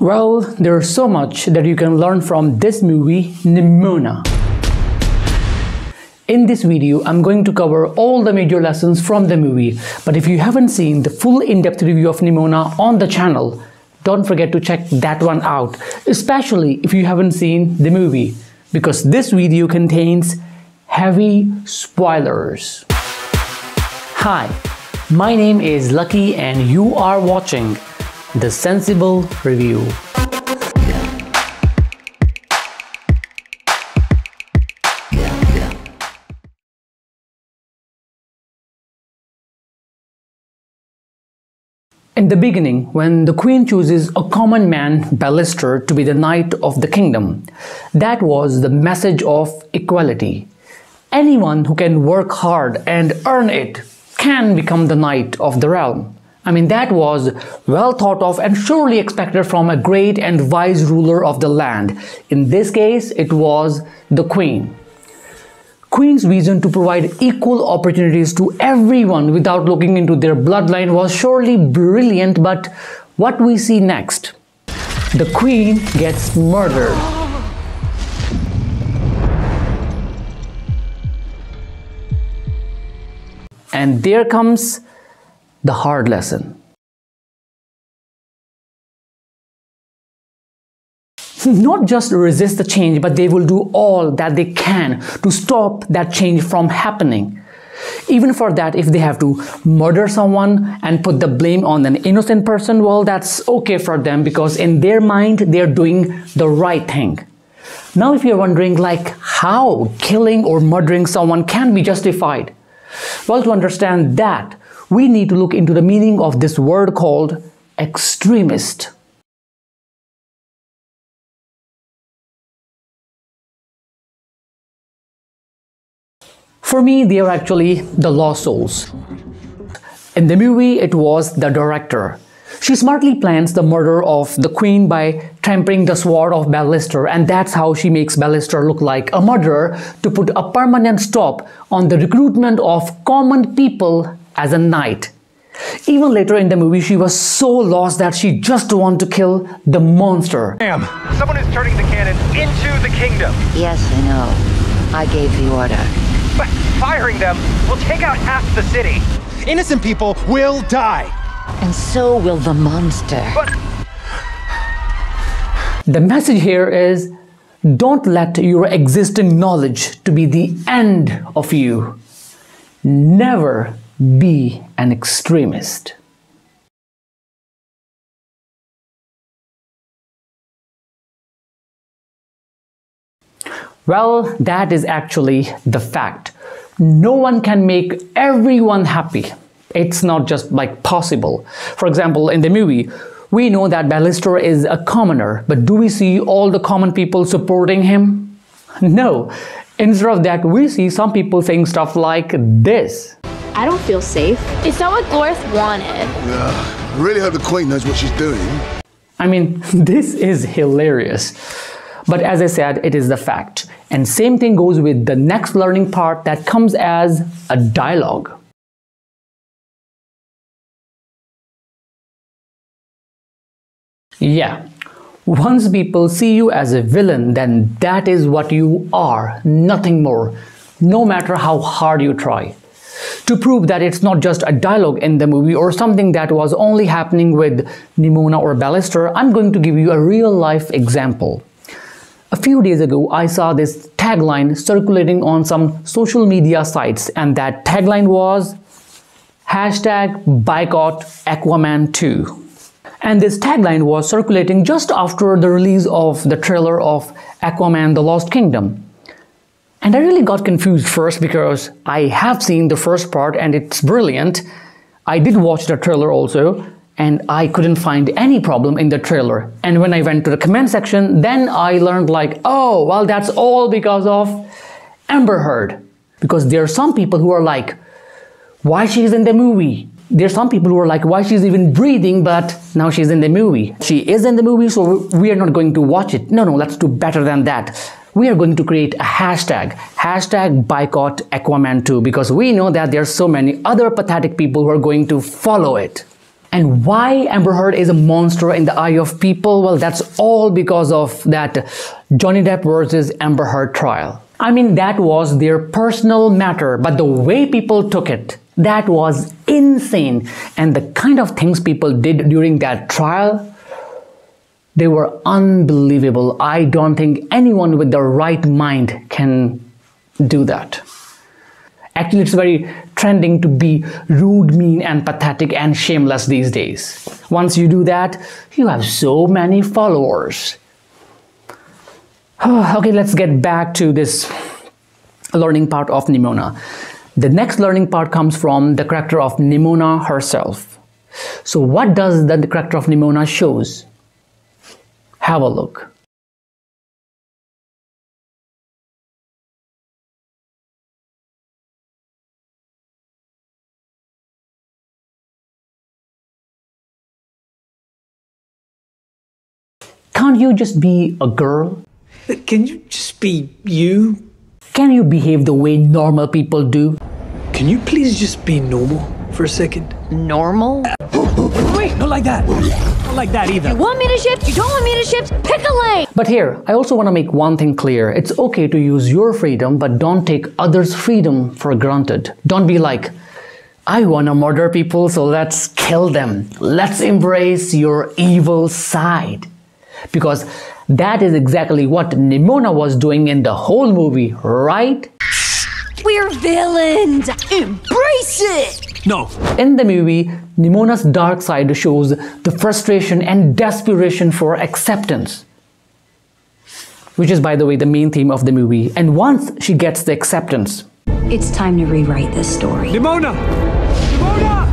Well, there's so much that you can learn from this movie, Nimona. In this video, I'm going to cover all the major lessons from the movie. But if you haven't seen the full in-depth review of Nimona on the channel, don't forget to check that one out, especially if you haven't seen the movie, because this video contains heavy spoilers. Hi, my name is Lucky and you are watching The Sensible Review. In the beginning, when the queen chooses a common man, Ballister, to be the knight of the kingdom, that was the message of equality. Anyone who can work hard and earn it can become the knight of the realm. That was well thought of and surely expected from a great and wise ruler of the land. In this case, it was the queen. Queen's vision to provide equal opportunities to everyone without looking into their bloodline was surely brilliant, but what we see next? The queen gets murdered. And there comes the hard lesson. Not just resist the change, but they will do all that they can to stop that change from happening. Even for that, if they have to murder someone and put the blame on an innocent person, well, that's okay for them because in their mind, they're doing the right thing. Now, if you're wondering how killing or murdering someone can be justified, well, to understand that, we need to look into the meaning of this word called extremist. For me, they are actually the lost souls. In the movie, it was the director. She smartly plans the murder of the queen by tampering the sword of Ballister, and that's how she makes Ballister look like a murderer to put a permanent stop on the recruitment of common people as a knight. Even later in the movie, she was so lost that she just wanted to kill the monster. Ma'am, someone is turning the cannon into the kingdom. Yes, I know. I gave the order. But firing them will take out half the city. Innocent people will die. And so will the monster. But the message here is, don't let your existing knowledge to be the end of you. Never be an extremist. Well, that is actually the fact. No one can make everyone happy. It's not just possible. For example, in the movie, we know that Ballister is a commoner, but do we see all the common people supporting him? No. Instead of that, we see some people saying stuff like this. I don't feel safe. It's not what Glorth wanted. Yeah, I really hope the Queen knows what she's doing. This is hilarious. But as I said, it is the fact. And same thing goes with the next learning part that comes as a dialogue. Yeah, once people see you as a villain, then that is what you are, nothing more, no matter how hard you try. To prove that it's not just a dialogue in the movie or something that was only happening with Nimona or Ballister, I'm going to give you a real-life example. A few days ago, I saw this tagline circulating on some social media sites, and that tagline was #boycott Aquaman 2. And this tagline was circulating just after the release of the trailer of Aquaman The Lost Kingdom. And I really got confused first because I have seen the first part and it's brilliant. I did watch the trailer also, and I couldn't find any problem in the trailer. And when I went to the comment section, then I learned oh, well, that's all because of Amber Heard. Because there are some people who are like, why she's in the movie? There are some people who are like, why she's even breathing, but now she's in the movie. She is in the movie, so we are not going to watch it. No, let's do better than that. We are going to create a hashtag boycott Aquaman 2, because we know that there are so many other pathetic people who are going to follow it. And why Amber Heard is a monster in the eye of people? Well, that's all because of that Johnny Depp versus Amber Heard trial. I mean, that was their personal matter, but the way people took it, that was insane. And the kind of things people did during that trial, they were unbelievable. I don't think anyone with the right mind can do that. Actually, it's very trending to be rude, mean, and pathetic and shameless these days. Once you do that, you have so many followers. Okay, let's get back to this learning part of Nimona. The next learning part comes from the character of Nimona herself. So what does the character of Nimona shows? Have a look. Can't you just be a girl? Can you just be you? Can you behave the way normal people do? Can you please just be normal for a second? Normal? Wait, not like that. Not like that either. You want me to shift? You don't want me to shift? Pick a lane! But here, I also want to make one thing clear. It's okay to use your freedom, but don't take others' freedom for granted. Don't be like, I want to murder people, so let's kill them. Let's embrace your evil side. Because that is exactly what Nimona was doing in the whole movie, right? We're villains! Embrace it! No. In the movie, Nimona's dark side shows the frustration and desperation for acceptance, which is, by the way, the main theme of the movie. And once she gets the acceptance, it's time to rewrite this story. Nimona! Nimona!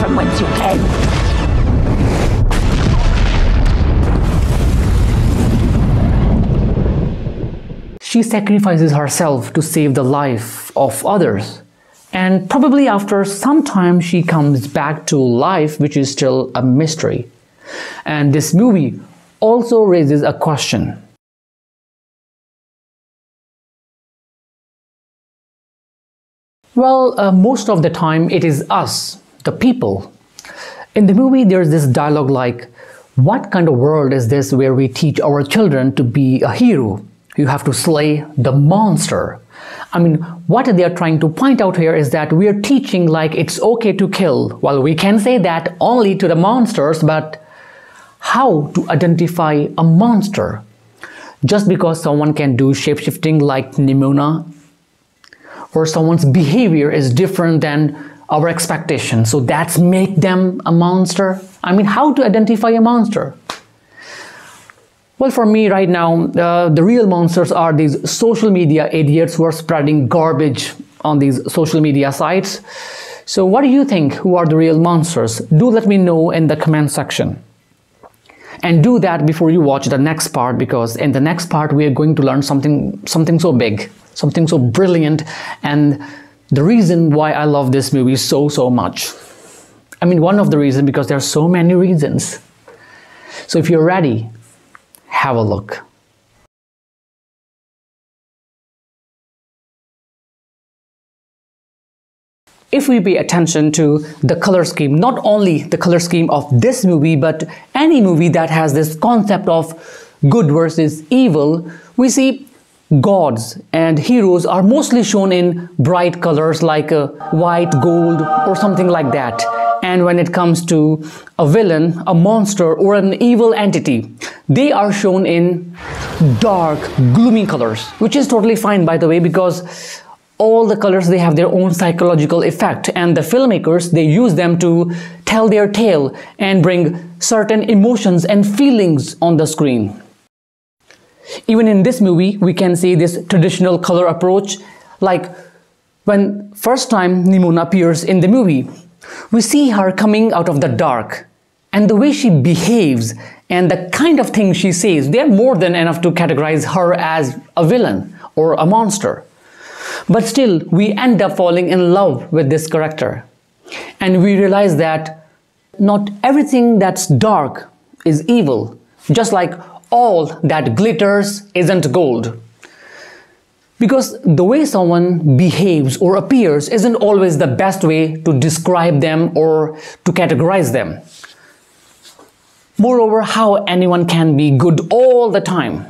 From whence you came. she sacrifices herself to save the life of others. And probably after some time she comes back to life, which is still a mystery. And this movie also raises a question. Well, most of the time it is us, the people. In the movie there's this dialogue like, what kind of world is this where we teach our children to be a hero? You have to slay the monster. I mean, what they are trying to point out here is that we are teaching like it's okay to kill. Well, we can say that only to the monsters, but how to identify a monster? Just because someone can do shapeshifting like Nimona, or someone's behavior is different than our expectations, so that's make them a monster? I mean, how to identify a monster? Well, for me right now, the real monsters are these social media idiots who are spreading garbage on these social media sites. So what do you think? Who are the real monsters? Do let me know in the comment section. And do that before you watch the next part, because in the next part we are going to learn something so big, something so brilliant, and the reason why I love this movie so much. I mean, one of the reasons, because there are so many reasons. So if you're ready, have a look. If we pay attention to the color scheme, not only the color scheme of this movie, but any movie that has this concept of good versus evil, we see gods and heroes are mostly shown in bright colors like white, gold, or something like that. And when it comes to a villain, a monster, or an evil entity, they are shown in dark, gloomy colors, which is totally fine, by the way, because all the colors, they have their own psychological effect, and the filmmakers, they use them to tell their tale and bring certain emotions and feelings on the screen. Even in this movie, we can see this traditional color approach, like when first time Nimona appears in the movie, we see her coming out of the dark, and the way she behaves and the kind of things she says, they're more than enough to categorize her as a villain or a monster. But still, we end up falling in love with this character. And we realize that not everything that's dark is evil, just like all that glitters isn't gold. Because the way someone behaves or appears isn't always the best way to describe them or to categorize them. Moreover, how anyone can be good all the time.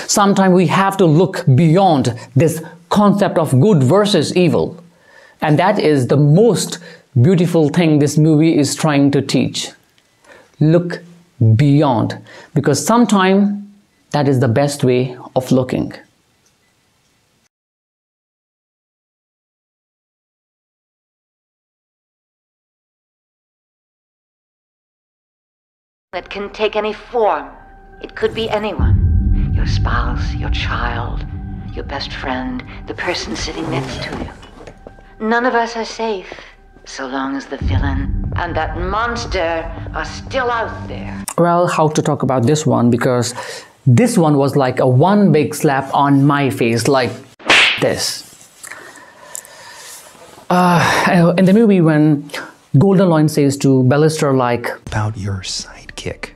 Sometimes we have to look beyond this concept of good versus evil. And that is the most beautiful thing this movie is trying to teach. Look beyond, because sometimes that is the best way of looking. It can take any form. It could be anyone. Your spouse, your child, your best friend, the person sitting next to you. None of us are safe so long as the villain and that monster are still out there. Well, how to talk about this one, because this one was like a one big slap on my face, like this. In the movie, when Golden Loin says to Ballister, like, About your sidekick.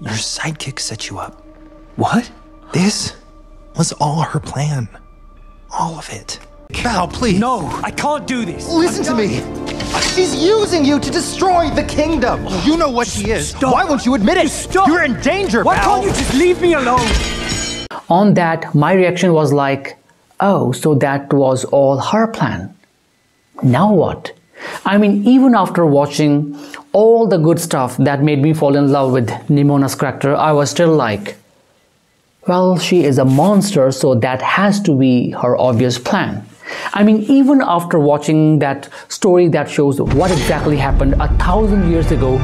Your sidekick set you up. What? This was all her plan. All of it. Val, please. No, I can't do this. Listen to me. She's using you to destroy the kingdom. You know what she is. Stop. Why won't you admit it? Stop. You're in danger, Why Val. can't you just leave me alone? on that, my reaction was like, oh, so that was all her plan. Now what? I mean, even after watching all the good stuff that made me fall in love with Nimona's character, I was still like, well, she is a monster, so that has to be her obvious plan. I mean, even after watching that story that shows what exactly happened 1,000 years ago,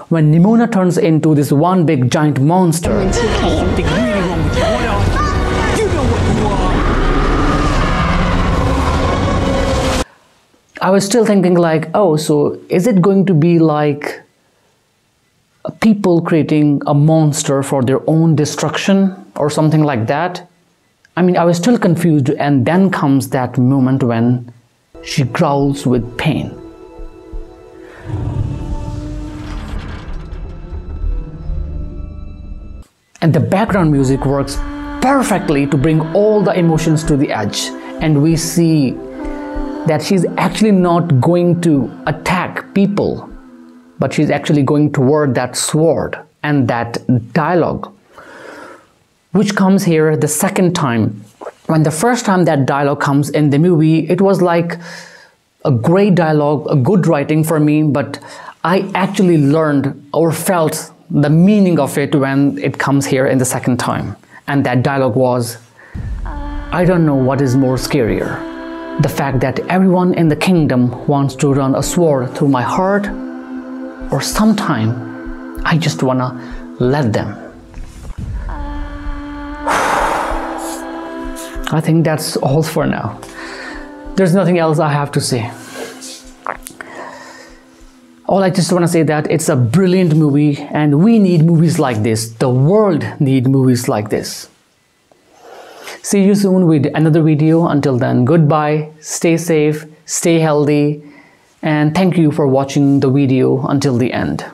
when Nimona turns into this one big giant monster, Something really wrong with you. What are you? You know what you are. I was still thinking like, oh, so is it going to be like people creating a monster for their own destruction or something like that? I mean, I was still confused, and then comes that moment when she growls with pain. And the background music works perfectly to bring all the emotions to the edge. And we see that she's actually not going to attack people, but she's actually going toward that sword and that dialogue, which comes here the second time. When the first time that dialogue comes in the movie, it was like a great dialogue, a good writing for me, but I actually learned or felt the meaning of it when it comes here in the second time. And that dialogue was, I don't know what is more scarier. The fact that everyone in the kingdom wants to run a sword through my heart, or sometime I just wanna let them. I think that's all for now. There's nothing else I have to say. All I just want to say that it's a brilliant movie, and we need movies like this. The world needs movies like this. See you soon with another video. Until then, goodbye, stay safe, stay healthy, and thank you for watching the video until the end.